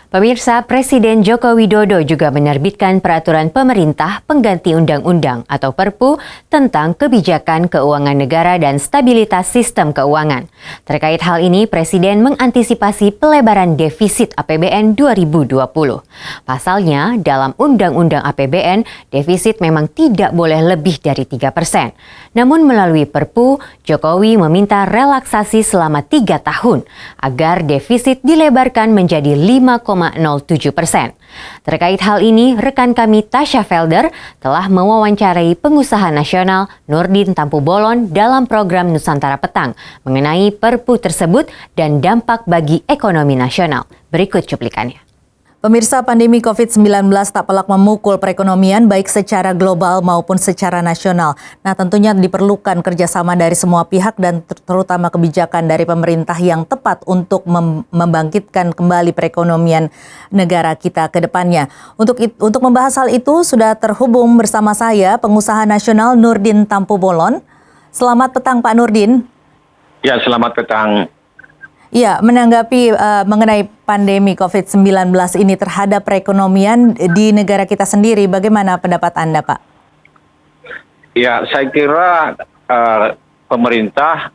Pemirsa, Presiden Joko Widodo juga menerbitkan peraturan pemerintah pengganti undang-undang atau Perpu tentang kebijakan keuangan negara dan stabilitas sistem keuangan. Terkait hal ini, Presiden mengantisipasi pelebaran defisit APBN 2020. Pasalnya, dalam Undang-Undang APBN, defisit memang tidak boleh lebih dari 3%. Namun melalui Perpu, Jokowi meminta relaksasi selama 3 tahun agar defisit dilebarkan menjadi 5,07%. Terkait hal ini, rekan kami Tasya Felder telah mewawancarai pengusaha nasional Nurdin Tampu-Bolon dalam program Nusantara Petang mengenai Perpu tersebut dan dampak bagi ekonomi nasional. Berikut cuplikannya. Pemirsa, pandemi COVID-19 tak pelak memukul perekonomian baik secara global maupun secara nasional. Nah, tentunya diperlukan kerjasama dari semua pihak dan terutama kebijakan dari pemerintah yang tepat untuk membangkitkan kembali perekonomian negara kita ke depannya. Untuk membahas hal itu sudah terhubung bersama saya pengusaha nasional Nurdin Tampu-Bolon. Selamat petang Pak Nurdin. Ya, selamat petang. Ya, menanggapi mengenai pandemi COVID-19 ini terhadap perekonomian di negara kita sendiri, bagaimana pendapat Anda, Pak? Ya, saya kira pemerintah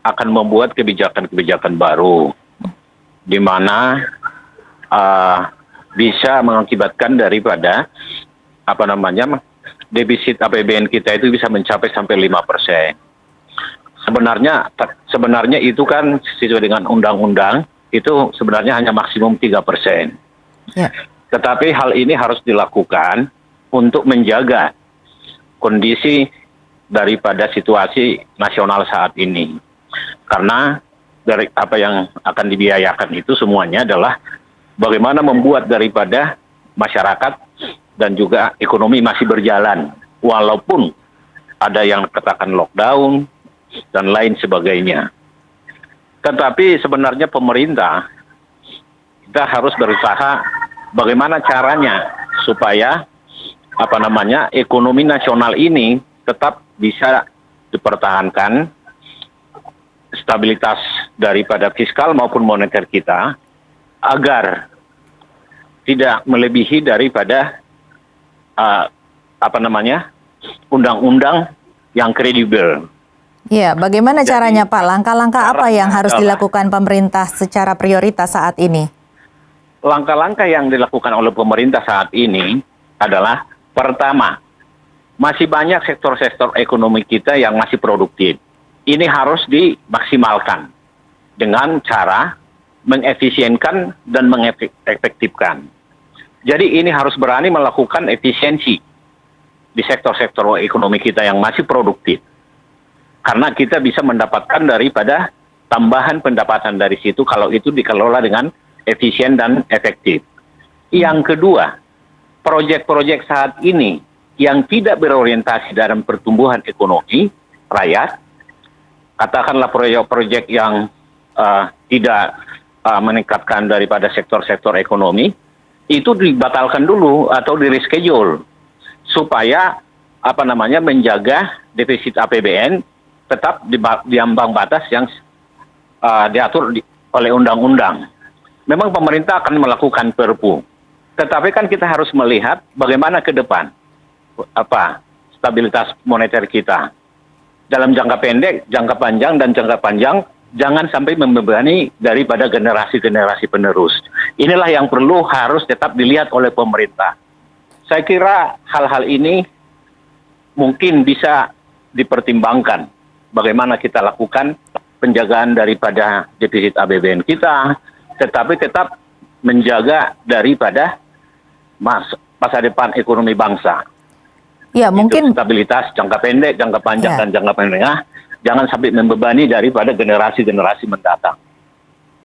akan membuat kebijakan-kebijakan baru, di mana bisa mengakibatkan daripada defisit APBN kita itu bisa mencapai sampai 5%. Sebenarnya itu kan sesuai dengan undang-undang itu sebenarnya hanya maksimum 3%. Ya. Tetapi hal ini harus dilakukan untuk menjaga kondisi daripada situasi nasional saat ini. Karena dari apa yang akan dibiayakan itu semuanya adalah bagaimana membuat daripada masyarakat dan juga ekonomi masih berjalan walaupun ada yang katakan lockdown dan lain sebagainya. Tetapi sebenarnya pemerintah kita harus berusaha bagaimana caranya supaya ekonomi nasional ini tetap bisa dipertahankan, stabilitas daripada fiskal maupun moneter kita agar tidak melebihi daripada undang-undang yang kredibel. Ya, bagaimana caranya Pak? Langkah-langkah apa yang harus dilakukan pemerintah secara prioritas saat ini? Langkah-langkah yang dilakukan oleh pemerintah saat ini adalah pertama, masih banyak sektor-sektor ekonomi kita yang masih produktif. Ini harus dimaksimalkan dengan cara mengefisienkan dan mengefektifkan. Jadi ini harus berani melakukan efisiensi di sektor-sektor ekonomi kita yang masih produktif. Karena kita bisa mendapatkan daripada tambahan pendapatan dari situ kalau itu dikelola dengan efisien dan efektif. Yang kedua, proyek-proyek saat ini yang tidak berorientasi dalam pertumbuhan ekonomi rakyat, katakanlah proyek-proyek yang tidak meningkatkan daripada sektor-sektor ekonomi, itu dibatalkan dulu atau di-reschedule supaya menjaga defisit APBN tetap di ambang batas yang diatur oleh undang-undang. Memang pemerintah akan melakukan Perpu, tetapi kan kita harus melihat bagaimana ke depan stabilitas moneter kita dalam jangka pendek, jangka panjang dan jangka panjang, jangan sampai membebani daripada generasi-generasi penerus. Inilah yang harus tetap dilihat oleh pemerintah. Saya kira hal-hal ini mungkin bisa dipertimbangkan. Bagaimana kita lakukan penjagaan daripada defisit APBN kita, tetapi tetap menjaga daripada masa depan ekonomi bangsa. Ya, mungkin stabilitas jangka pendek, jangka panjang dan jangka menengah, jangan sampai membebani daripada generasi-generasi mendatang.